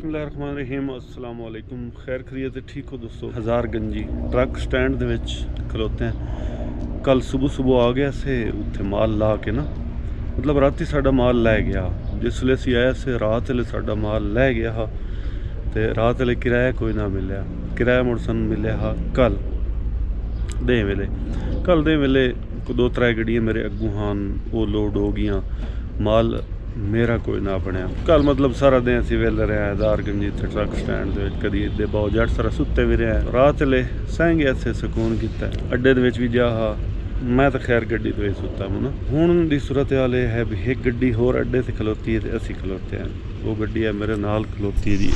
बिस्मिल्लाहिर्रहमानिर्रहीम अस्सलाम वालेकुम। खैर खरीत ठीक हो दोस्तों। हज़ारगंजी ट्रक स्टैंड दे विच खलोते हैं। कल सुबह आ गया से उत्थे माल ला के ना, मतलब राती साडा माल लै गया। जिसले असीं आया से रात वेले साडा माल लै गया हा ते रात वेले किराया कोई ना मिलिया। किराया मुड़ सानूं मिलिया हा कल दे वेले। कल दे वेले दो त्रै गड्डियां मेरे अग्गों हान वो लोड हो गईयां, माल मेरा कोई ना बनया। कल मतलब सारा दिन असीं वेले रहे हज़ारगंजी ते ट्रक स्टैंड दे विच, कदी इदे बहुत जट सारा सुत्ते भी रहे। रात वेले सैं गया से सुकून कीता। अड्डे दे विच भी जा हा, मैं तो खैर गड्डी तो ही सुता हूँ ना। हुण दी सूरत हाल यह है भी एक गड्डी होर अड्डे ते खलोती है ते असीं खलोते हैं। वो गड्डी है मेरे नाल खलोती है जी।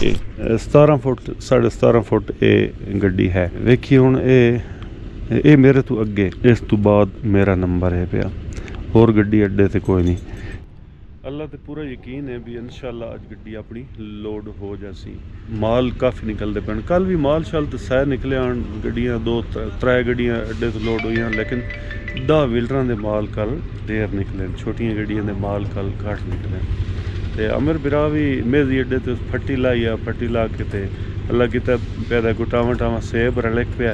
17 फुट 17.5 फुट ये गड्डी है। वेखिए हुण ये मेरे तो अगे, इस तो बाद मेरा नंबर है पिया। होर गड्डी अड्डे ते कोई नहीं। अल्लाह ते पूरा यकीन है भी इंशाअल्लाह अज गड्डी अपनी लोड हो जासी। माल काफ़ी निकलते पैन। कल भी माल शाल तो सै निकले आन, गड्डियां दो त्रै गड्डियां अड्डे तो लोड हुई, लेकिन 10 व्हीलर के माल कल ढेर निकले। छोटियां गड्डियां के माल कल घट निकले। तो अमर बिरा भी मेजी अड्डे तो फट्टी लाई आ, फट्टी ला के ते अल्लाह किता पैदा को टावा सेब रलिक पिया।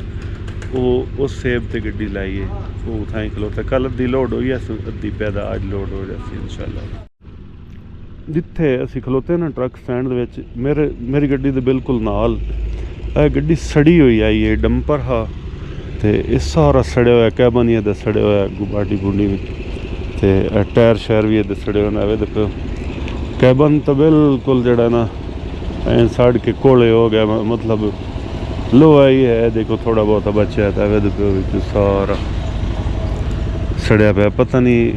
वो उस सेब ते गड्डी लाइए वो उठाई खलोता। कल अद्धी लोड हुई है, अद्धी पैदा अज लोड हो जाती इंशाअल्लाह। जिथे असीं खलोते ना ट्रक स्टैंड दे विच, मेरी गड्डी दे बिल्कुल नाल गड्डी सड़ी हुई आई है। डंपर हा ते इस सारा सड़े होया, कैबन ही सड़े होया, बाडी बूडी ते टायर शैर भी सड़े होने। देखो कैबन तो बिल्कुल जड़ा ना सड़ के कोले हो गया, मतलब लोहा ही है। देखो थोड़ा बहुत बचा है तो सारा सड़िया पे। पता नहीं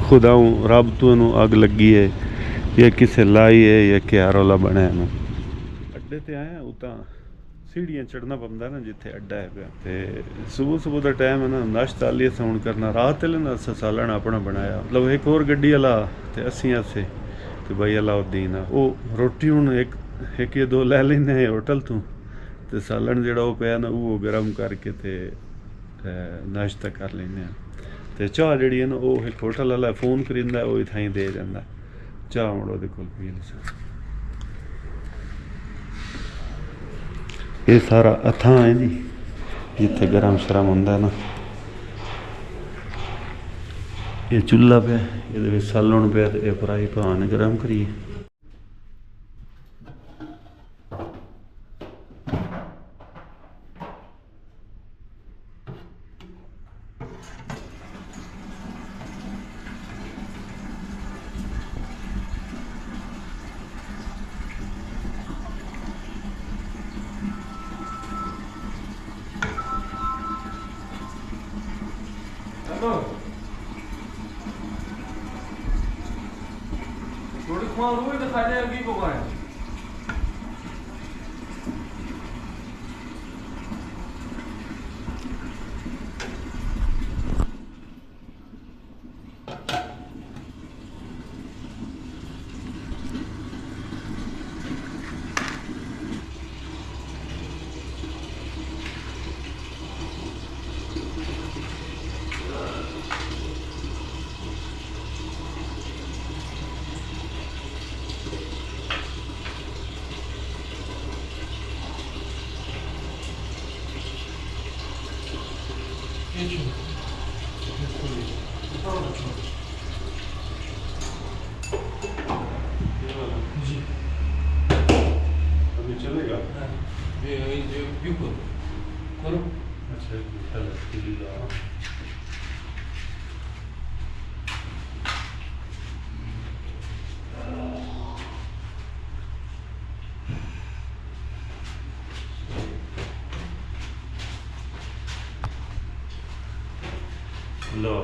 खुदा रब तो इनू अग लगी है या किसे लाई है या क्या रौला बनया। अड्डे ते आए उतां सीढ़ियां चढ़ना पौंदा ना जिथे अड्डा है पिया। ते सुबह का टाइम है ना, नाश्ता आलिए साउंड करना। रात वेले ना सालन अपना बनाया, मतलब एक होर गड्डी आला ते असीं आसे ते भाई अलाउद्दीन आ। वो रोटी हुण एक या दो लै लैंदे होटल तो, ते सालन जिहड़ा वो पिया ना वो गर्म करके ते नाश्ता कर लैंदे। ते चाह जिहड़ी है ना वो एक होटल आला फोन करिंदा, वो इत्थां दे जांदा चाह। मुड़ो दे कोल पी ये सारा अथां है जी, जिथे गरम शरम होंदा ना। ये चुल्हा पे ये सालन पे ते फ्राई पैन गरम करिए। थोड़ी खुआ रुई तो खाने लगी को खाए। जी अभी चलेगा ये बिल्कुल करो। अच्छा चलो लो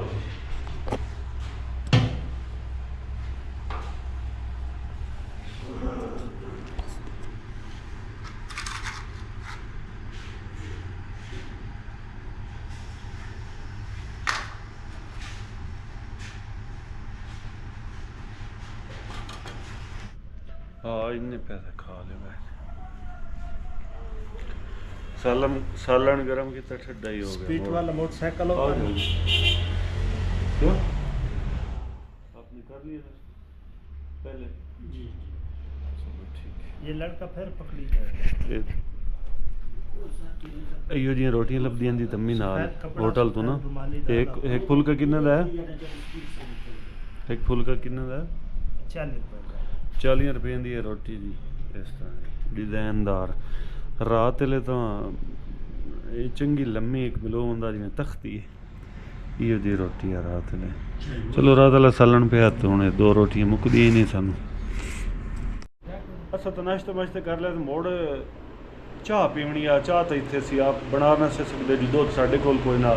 हाँ इन्ने पैसे खा ले मैं। सालन गरम कितना ठंडा ही हो गया। स्पीड वाला मोटरसाइकिल होगा ना। क्यों आपने कर लिया था पहले? जी चलो ठीक है। ये लड़का फिर पकड़ी है। ਇਹੋ ਜਿਹੀਆਂ ਰੋਟੀਆਂ ਲੱਭਦੀਆਂ ਦੀ ਤੰਮੀ ਨਾਲ ਹੋਟਲ ਤੋਂ ਨਾ। ਇੱਕ ਫੁਲਕਾ ਕਿੰਨਾ ਦਾ ਹੈ? ਇੱਕ ਫੁਲਕਾ ਕਿੰਨਾ ਦਾ? 40 रुपए। 40 ਰੁਪਏ ਦੀ ਹੈ ਰੋਟੀ ਜੀ। ਇਸ ਤਰ੍ਹਾਂ ਡਿਜ਼ਾਈਨਦਾਰ। ਰਾਤ ਵੇਲੇ ਤਾਂ ਇਹ ਚੰਗੀ ਲੰਮੀ ਇੱਕ ਬਿਲੋ ਹੁੰਦਾ ਜਿਵੇਂ ਤਖਤੀ ਹੈ। ਇਹੋ ਜਿਹੀ ਰੋਟੀ ਆ ਰਾਤ ਵੇਲੇ। ਚਲੋ ਰਾਤ ਵਾਲਾ ਸਾਲਣ ਪਿਆ ਤੇ ਹੁਣ ਇਹ ਦੋ ਰੋਟੀਆਂ ਮੁੱਕਦੀਆਂ ਹੀ ਨਹੀਂ ਸਾਨੂੰ। ਅਸਾਂ ਤਾਂ ਨਾਸ਼ਤਾ ਮਾਸ਼ਤਾ ਕਰ ਲਿਆ ਤੇ ਮੋੜ ਚਾਹ ਪੀਵਣੀ ਆ। ਚਾਹ ਤਾਂ ਇੱਥੇ ਸੀ ਆਪ ਬਣਾ ਨਾ ਸਕਦੇ ਜੀ, ਦੁੱਧ ਸਾਡੇ ਕੋਲ ਕੋਈ ਨਾ।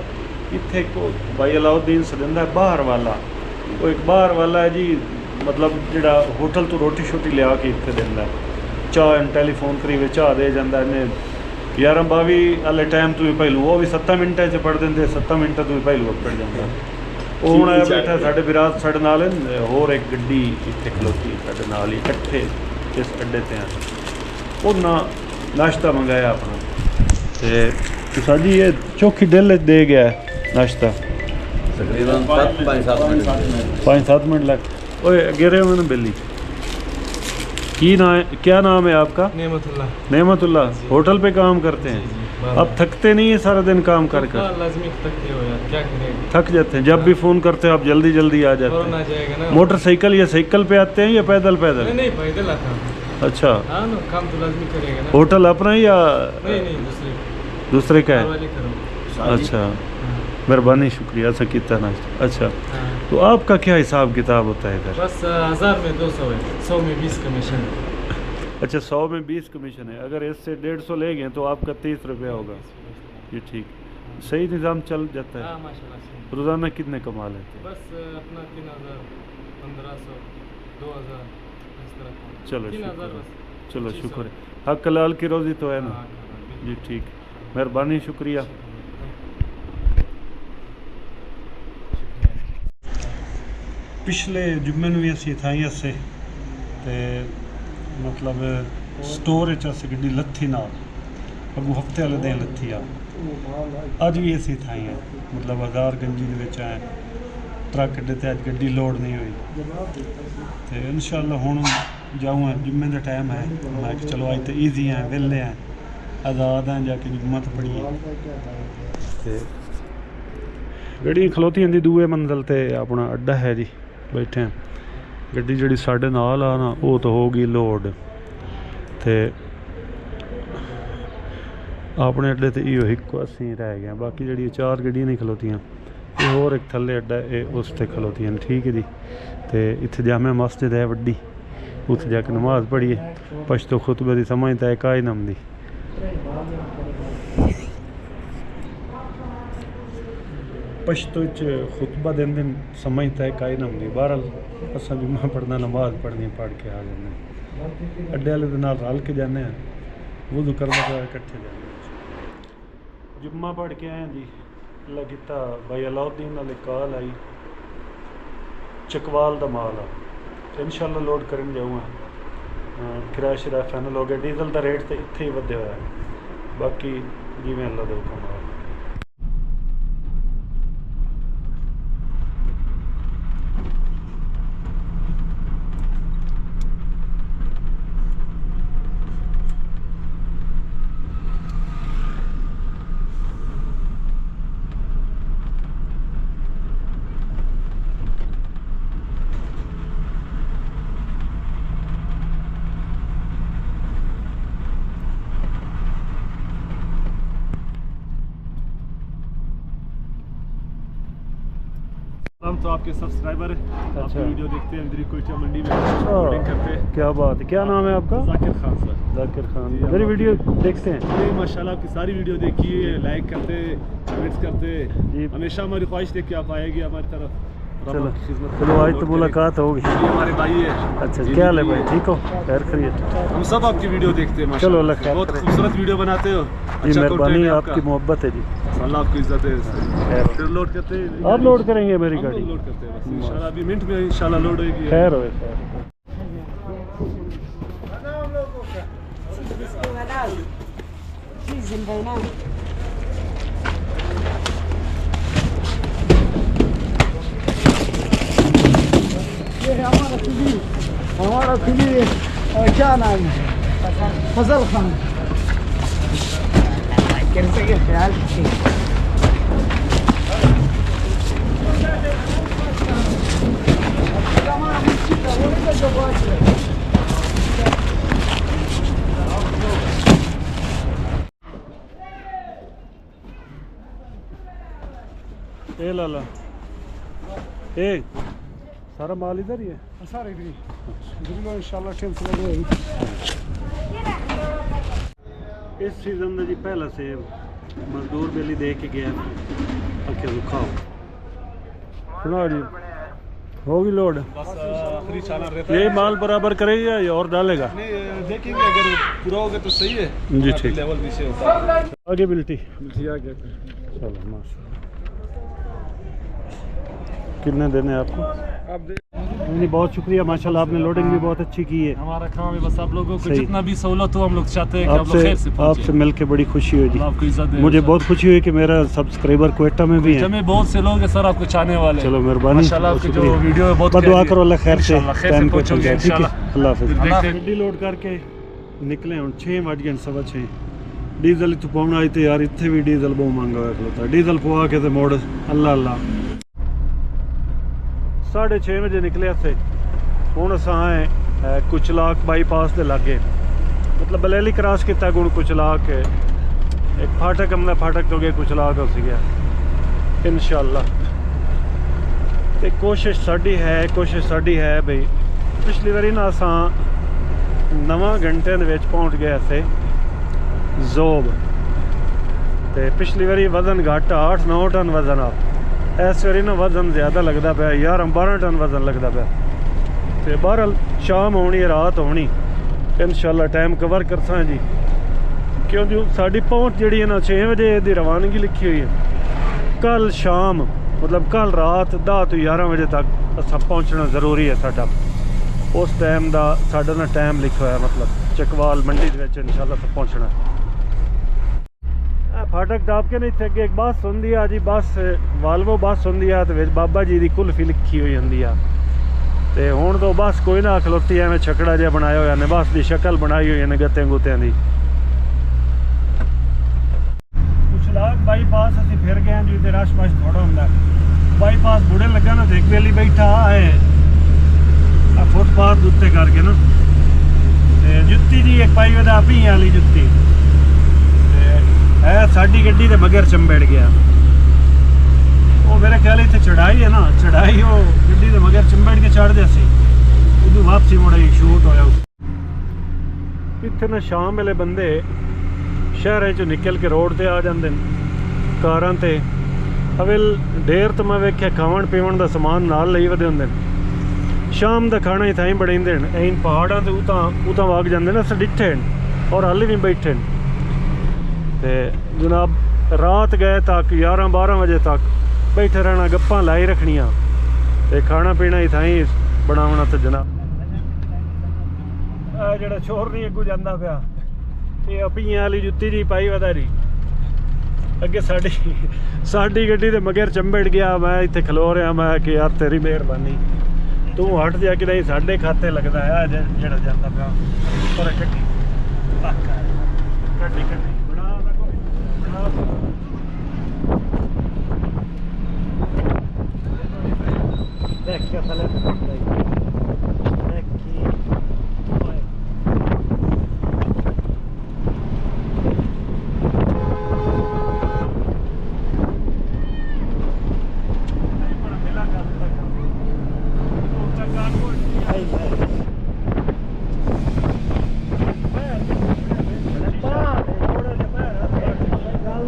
ਇੱਥੇ ਇੱਕ ਭਾਈ ਅਲਾਉਦੀਨ ਸਦਿੰਦਾ ਬਾਹਰ ਵਾਲਾ, ਉਹ ਇੱਕ ਬਾਹਰ ਵਾਲਾ ਹੈ ਜੀ, ਮਤਲਬ ਜਿਹੜਾ ਹੋਟਲ ਤੋਂ ਰੋਟੀ ਸ਼ੋਟੀ ਲਿਆ ਕੇ ਇੱਥੇ ਦਿੰਦਾ। ਚਾਹ ਟੈਲੀਫੋਨ ਕਰੀ ਵੇ ਚਾਹ ਦੇ ਜਾਂਦਾ ਇਹਨੇ 11-22 ਵਾਲੇ ਟਾਈਮ ਤੋਂ ਵੀ ਪਹਿਲੂ ਉਹ ਵੀ 7 ਮਿੰਟਾਂ 'ਚ ਪੜ ਦਿੰਦੇ, 7 ਮਿੰਟਾਂ ਤੋਂ ਵੀ ਪਹਿਲੂ ਪੜ ਜਾਂਦਾ। ਉਹ ਹੁਣ ਆਇਆ ਬੈਠਾ ਸਾਡੇ ਵਿਰਾਜ ਸਾਡੇ ਨਾਲ ਹੋਰ ਇੱਕ ਗੱਡੀ ਇੱਥੇ ਖਲੋਤੀ ਸਾਡੇ ਨਾਲ ਹੀ ਇਕੱਠੇ ਇਸ ਅੱਡੇ 'ਤੇ ਆ। ਉਹਨਾਂ ਨਾਸ਼ਤਾ ਮੰਗਾਇਆ ਆਪਣਾ ਤੇ ਸਾਡੀ ਇਹ ਚੌਖੀ ਦਿਲ ਦੇ ਗਿਆ ਨਾਸ਼ਤਾ तकरीबन 5-7 मिनट। 5-7 मिनट लग। ओए गिरे हुए ना बिल्ली की ना है, क्या नाम है आपका? नेमतुल्लाह। होटल पे काम करते हैं। अब थकते नहीं है सारा दिन काम कर कर? लाजमी थकते हो यार, क्या करें। थक जाते हैं जब भी फ़ोन करते हो आप जल्दी जल्दी आ जाते हैं। जाएगा ना मोटरसाइकिल या साइकिल पे आते हैं या पैदल पैदल? नहीं पैदल आता हूँ। अच्छा हाँ ना, काम तो लाजमी करेगा ना। होटल अपना ही या नहीं दूसरे का है? वाले करो। अच्छा मेहरबानी शुक्रिया ऐसा कितना नाश्ता। अच्छा तो आपका क्या हिसाब किताब होता है इधर? बस 1000 में 200 है, 100 में 20 कमीशन है। अच्छा 100 में 20 कमीशन है। अगर इससे 150 ले गए तो आपका 30 रुपया होगा। ये ठीक सही निज़ाम चल जाता हाँ है। माशाल्लाह से। रोज़ाना कितने कमा लेते हैं? बस अपना 3000 1500 2000 इस तरह का। चलो 3000 शुक्र बस। चलो 2500। शुक्र है। हक हलाल की रोज़ी तो है ना? हाँ, हाँ, जी ठीक मेहरबानी शुक्रिया। पिछले जुम्मे ਨੂੰ ਵੀ ਅਸੀਂ ਥਾਈ ਅਸੇ ਤੇ ਮਤਲਬ ਸਟੋਰ ਵਿੱਚ ਅਸੀਂ ਗੱਡੀ ਲੱਥੀ ਨਾਲ ਅਗੂ ਹਫਤੇ ਵਾਲੇ ਦਿਨ ਲੱਥੀ ਆ। ਅੱਜ ਵੀ ਅਸੀਂ ਥਾਈ ਆ ਮਤਲਬ ਹਜ਼ਾਰ ਗੰਜੀ ਦੇ ਵਿੱਚ ਆਏ ਟਰੱਕ ਅੱਡੇ ਤੇ ਅੱਜ ਗੱਡੀ ਲੋਡ ਨਹੀਂ ਹੋਈ ਤੇ ਇਨਸ਼ਾਅੱਲਾ ਹੁਣ ਜਾਊਂਗਾ। जुम्मे ਦਾ ਟਾਈਮ ਹੈ ਮੈਂ ਕਿ ਚਲੋ ਅੱਜ ਤੇ ਈਜ਼ੀ ਹੈ ਵਿਹਲੇ ਹੈ ਆਜ਼ਾਦ ਹੈ ਜਾ ਕੇ ਜੁਮਾ ਤਾਂ ਪੜੀਏ ਤੇ ਗੱਡੀ ਖਲੋਤੀ ਹੁੰਦੀ ਦੂਏ ਮੰਜ਼ਲ ਤੇ ਆਪਣਾ ਅੱਡਾ ਹੈ ਜੀ बैठे हैं। गड्डी जी साढ़े नाल आ ना वो तो होगी लोड ते अपने अड्डे ते इो एक असी रह गए। बाकी जी 4 गड्डियां नहीं खलोतियां ये होर एक थल्ले अड्डा ये उस ते खलोतियां ठीक है जी। तो इत्थे जामे मस्जिद है वड्डी उत्थे जाके नमाज पढ़िए पश्तो खुतबे की समझता है काई नम दी। पश्तो खुतबा दिन दिन समझता है काई नम नहीं। बहरहाल असा जुम्मा पढ़ना नमाज पढ़नी पढ़ के आ जाने अड्डे वाले दे नाल रल के जाने वुज़ू करने के बाद इकट्ठे जाने। जुम्मा पढ़ के आए जी अल्लाह किता भाई अलाउद्दीन वाले कॉल आई चकवाल दा माल आ इंशाअल्लाह लोड करन जाऊँगा। किराया शराया फाइनल हो गया। डीजल का रेट तो इत्थे ही वधया होया बाकी जिवें अल्लाह दे हुक्म आ। हम तो आपके सब्सक्राइबर हैं। अच्छा। आपकी वीडियो देखते हैं इधर कोयटा मंडी में शूटिंग करते हैं। क्या बात है क्या नाम है आपका? जाकिर खान सर। जाकिर खान जी, मेरी हम वीडियो देखते हैं? ये माशाल्लाह आपकी सारी वीडियो देखिए, लाइक करते, कमेंट्स करते। जी। हमेशा हमारी ख्वाहिश थी कि आप आएगी हमारी तरफ। और चलो हम आपकी खिदमत चलो आज तो करेंगे। मुलाकात होगी। ये हमारे भाई है। अच्छा जी, क्या जी, ले जी। भाई ठीक हो खैर खैरियत? हम सब आपकी वीडियो देखते हैं चलो माशाल्लाह। अल्लाह खैर बहुत करे। खूबसूरत वीडियो बनाते हो। जी अच्छा मेहरबानी content है आपकी मोहब्बत है जी। अल्लाह आपकी इज्जत है। खैर फिर लोड करते हैं। आप लोड करेंगे मेरी हम गाड़ी? लोड करते हैं बस इंशाल्लाह अभी मिनट में इंशाल्लाह लोड होगी। खैर होए खैर। चीज़ البينات ये हमारा सुबी क्या नाम है? फजल खान कैसे के ख्याल ए लाला ए सारा माल इधर ही है सारे इधर इंशाल्लाह टेंशन लगे इस सीजन का जी पहला सेब मजदूर बेली दे के गया आके खाओ सुना जी होगी लोड आखिरी चालान रहता ये माल बराबर करेगा या और डालेगा नहीं देखेंगे अगर पूरा होगा तो सही है जी ठीक लेवल नीचे होता है आगे बिल्टी आ गया चलो माशा कितने देने आपको आप नहीं बहुत शुक्रिया माशाल्लाह आपने लोडिंग भी बहुत अच्छी की है हमारा काम है बस आप लोगों को सही। जितना भी सहूलत हो हम लोग चाहते हैं कि आप लोग खैर से आपसे मिल के बड़ी खुशी हुई जी अल्लाह आपको इज्जत दे मुझे बहुत खुशी हुई कि मेरा सब्सक्राइबर क्वेटा में भी है में बहुत से लोग हैं सर आपको चाहने वाले चलो मेहरबानी माशाल्लाह आपकी जो शुक्रिया। वीडियो है बहुत बस दुआ करो अल्लाह खैर से इंशाल्लाह खैर से टाइम को चल पहुंचोगे जाए ठीक है इंशाल्लाह। अल्लाह हाफिज़ देखते हैं। गड्डी लोड करके निकले हूँ 6 बज गए 6:15 डीजल इतों पाउना आई तो यार इतने भी डीजल बहुत महंगा हुआ खलोता डीजल पवा के तो मोड़ अल्लाह अल्लाह 6:30 बजे निकले थे हूँ अस आए कुचलाक बाईपास के लागे मतलब बलेली क्रॉस किया गुण कुचलाक एक फाटक हमने फाटक तो गए कुचलाक उस गया इंशाल्लाह ते कोशिश साड़ी है भाई पिछली बारी ना अस 9 घंटे पहुँच गए थे जोब ते पिछली बारी वजन घट 8-9 टन वजन आ इस बारी ना वजन ज़्यादा लगता पाया 11-12 टन वजन लगता पाया तो बहरहाल शाम होनी रात होनी इंशाल्लाह टाइम कवर करसा जी क्योंकि साड़ी पहुँच जी है ना 6 बजे की रवानगी लिखी हुई है कल शाम मतलब कल रात 10 तो 11 बजे तक असा पहुँचना ज़रूरी है साडा उस टाइम का साडा ना टाइम लिखा है मतलब चकवाल मंडी इंशाल्लाह सब पहुँचना फाटक टाप के नहीं थे अगे एक बस होंगी आ जी बस वाल्वो बस होंगी है तो बाबा जी की कुल्फी लिखी हुई होंगी आ ते हुण तो बस कोई ना खलोती एवं छकड़ा जिहा बनाया होया ने बस की शक्ल बनाई हुई ने गत्ते गुत्तियां दी कुचलाक बाईपास असीं फिर गए जी ते रश बश थोड़ा हुंदा बाईपास बुढ़े लगा ना देख बेली बैठा है फुटपाथ उत्ते करके ना ते जुत्ती जी एक पाई वदा अपनी वाली जुत्ती है साडी गड्डी ते मगर चंबड़ गया वो मेरे ख्याल इतने चढ़ाई है ना चढ़ाई वो गड्डी के मगर चिंबड़ के चढ़ जैसे उदू वापसी मुड़ा शूट होया इतने ना शाम वेले बंदे शहर चो निकल के रोड ते आ जाते कारां ते अवेल ढेर तो मैं वेख्या खावन पीवन का समान नाल लई वधे हुंदे शाम का खाना ही थाई बड़ाइंदे ऐन पहाड़ां ते उतां वाग जांदे ना अस डिठे और हाले भी बैठे ते जनाब रात गए तक 11-12 बजे तक बैठे रहना गप्पां लाई रखनियां ते खाना पीना ही थाई बनावना तो जनाब जेड़ा छोर नहीं अगू जांदा पिया ये अपीआं वाली जुत्ती जी पाई वधारी अगे साडी गड्डी ते मगर चंबड़ गया मैं इत्थे खलो रहा मैं कि यार तेरी मेहरबानी तू हट जा कि नहीं साडे खाते लगदा है जेड़ा जांदा पिया पर गड्डी बना देख क्या साले देख की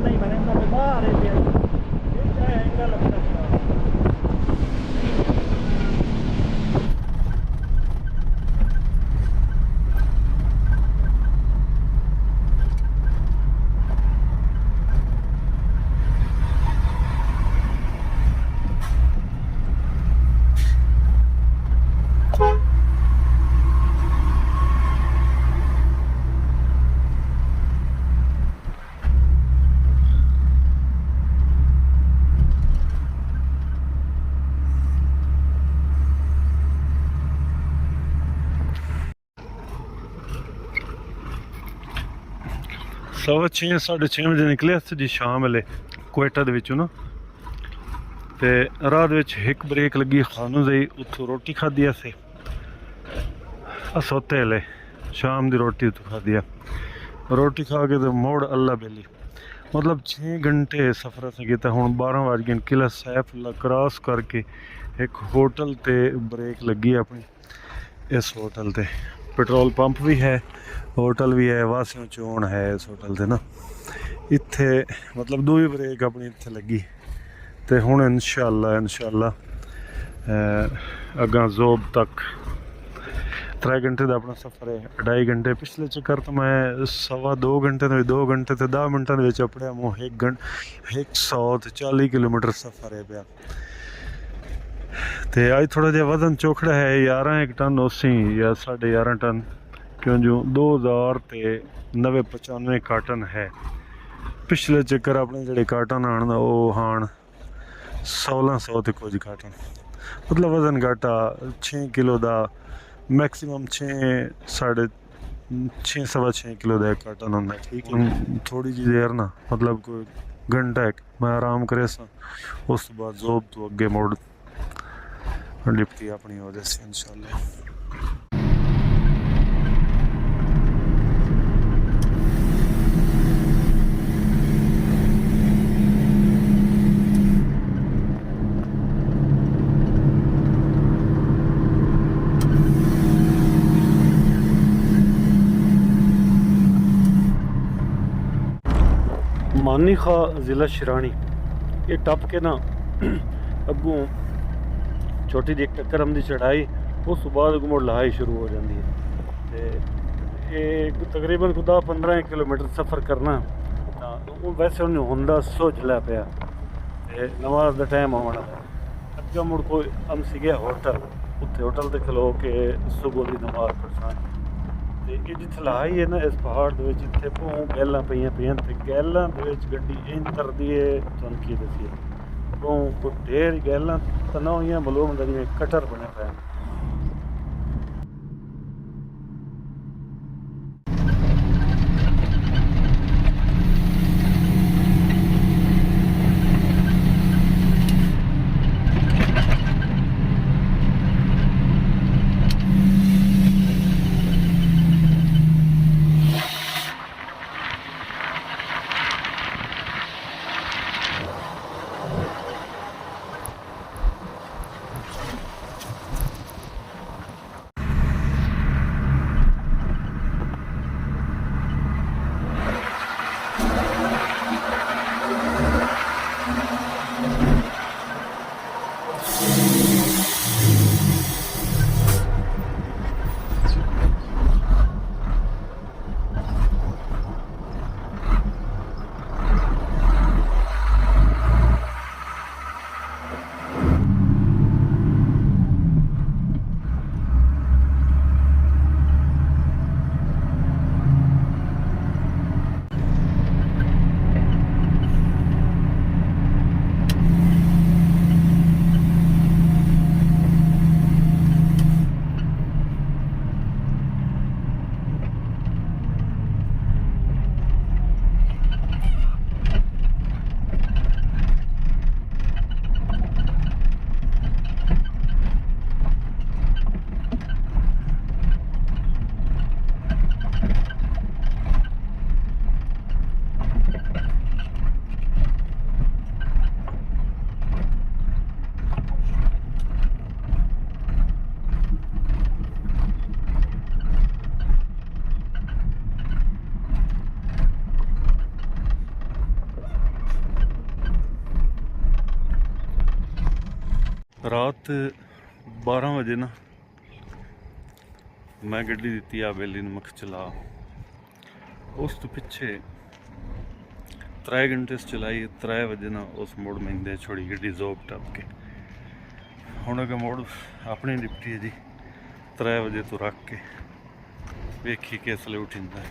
नहीं 6:15 6:30 ਵਜੇ ਨਿਕਲੇ ਸੀ ਜੀ ਸ਼ਾਮ ਵੇਲੇ ਕੁਵੇਟਾ ਦੇ ਵਿੱਚੋਂ ਨਾ। ਤੇ ਰਾਹ ਦੇ ਵਿੱਚ ਇੱਕ ਬ੍ਰੇਕ ਲੱਗੀ ਖਾਨੂ ਦੀ, ਉੱਥੋਂ ਰੋਟੀ ਖਾਧੀ ਅਸੀਂ ਸੋਤੇ ਵੇਲੇ ਸ਼ਾਮ ਦੀ ਰੋਟੀ ਉੱਥੋਂ ਖਾਧੀ ਆ। ਰੋਟੀ ਖਾ ਕੇ ਤੇ ਮੋੜ ਅੱਲਾ ਬੇਲੀ मतलब 6 घंटे सफ़र असें कीता। हुण 12 वज गए। किला सैफुल्ला क्रॉस करके एक होटल ते ब्रेक लगी अपनी। इस होटल ते पेट्रोल पंप भी है, होटल भी है, वासियों चोन है इस होटल ते ना। इत्थे मतलब दूई ब्रेक अपनी इत्थे लगी ते हुण इंशाअल्लाह अग्गां जोब तक 3 घंटे का अपना सफ़र है। 2.5 घंटे पिछले चक्कर तो मैं 2.25 घंटे 2 घंटे तो 10 मिनटों के अपने मूँह 140 किलोमीटर सफ़र है पाया। तो अज थोड़ा जहा वजन चौखड़ा है 11 टन उसी या 11.5 टन, क्यों जो 2095 कार्टन है। पिछले चक्कर अपने जोड़े कार्टन आन वो आन 1600 तो कुछ कार्टन, मतलब वजन घट आ 6 किलो का मैक्सीमम 6.5 किलो का कार्टन होंगे। ठीक है, थोड़ी जी देर ना मतलब कोई घंटा मैं आराम करे उस बाद जोब तो अगे मुड़ डिप्टी अपनी हो जाए इंशाअल्लाह। मानी खा ज़िला शिरानी ये टप के ना अगों छोटी जी टक्कर आंदी चढ़ाई, उस बाद मुड़ लहाई शुरू हो जाती है। तो ये तकरीबन 10-15 किलोमीटर सफ़र करना तो वैसे उन्हें होंदा सोचला पाया। नमाज का टाइम आना अगे मुड़ कोई हम सीगे होटल, उत्थे होटल ते खलो के सुबह की नमाज पढ़ना। तो ये जिथे लहाई है ना इस पहाड़ के इतने भों गैलों पईयां तो गैलों के गड्डी इन तरदी है। तुहानूं की दसीए भों कोई ढेर गैलों तो ना हुई मालूम होंदा जिवें कटर बने पे। रात 12 बजे ना मैं गड्डी दी आ बेली मख चला, उस तो पिछे 3 घंटे से चलाई। 3 बजे ना उस मोड़ में इंदे छोड़ी गड्डी जोब टप के। हुण अगे मोड़ अपनी डिप्टी है जी 3 बजे तो रख के वेखी के इसलिए उठिंदा है।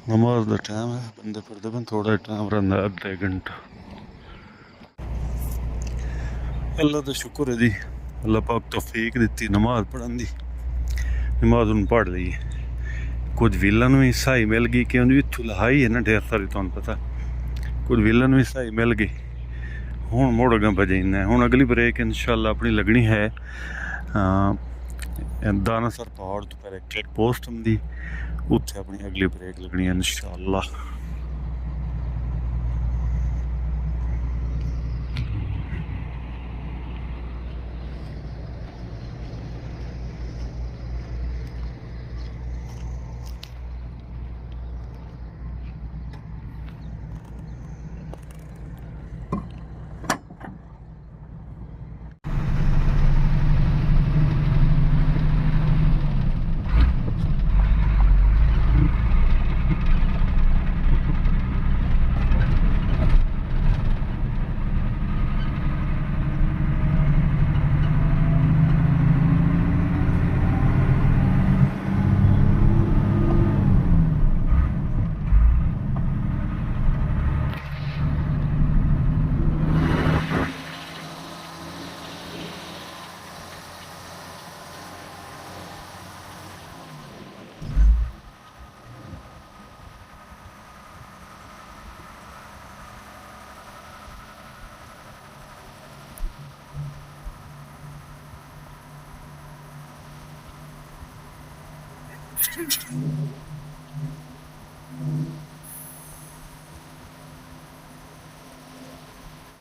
नमाज का टाइम है, बंदे पढ़ते बन थोड़ा टाइम रहा अद्धे घंटा। अल्लाह का शुक्र है जी, अल्लाह पाक तौफीक दी नमाज पढ़न दी। नमाज उन पढ़ ली कुछ व्हीलन भी सही मिल गई क्योंकि इत्थों लहाई है ना ढेर सारी, तुहानू पता कुछ व्हीलन भी सही मिल गई। हुण मुड़ अगर बजाइना हुण अगली ब्रेक इंशाल्लाह अपनी लगनी है दानासर पहाड़ तो पहले चेक पोस्ट होंगी, उत्थे अपनी अगली ब्रेक लगनी है इंशाल्लाह।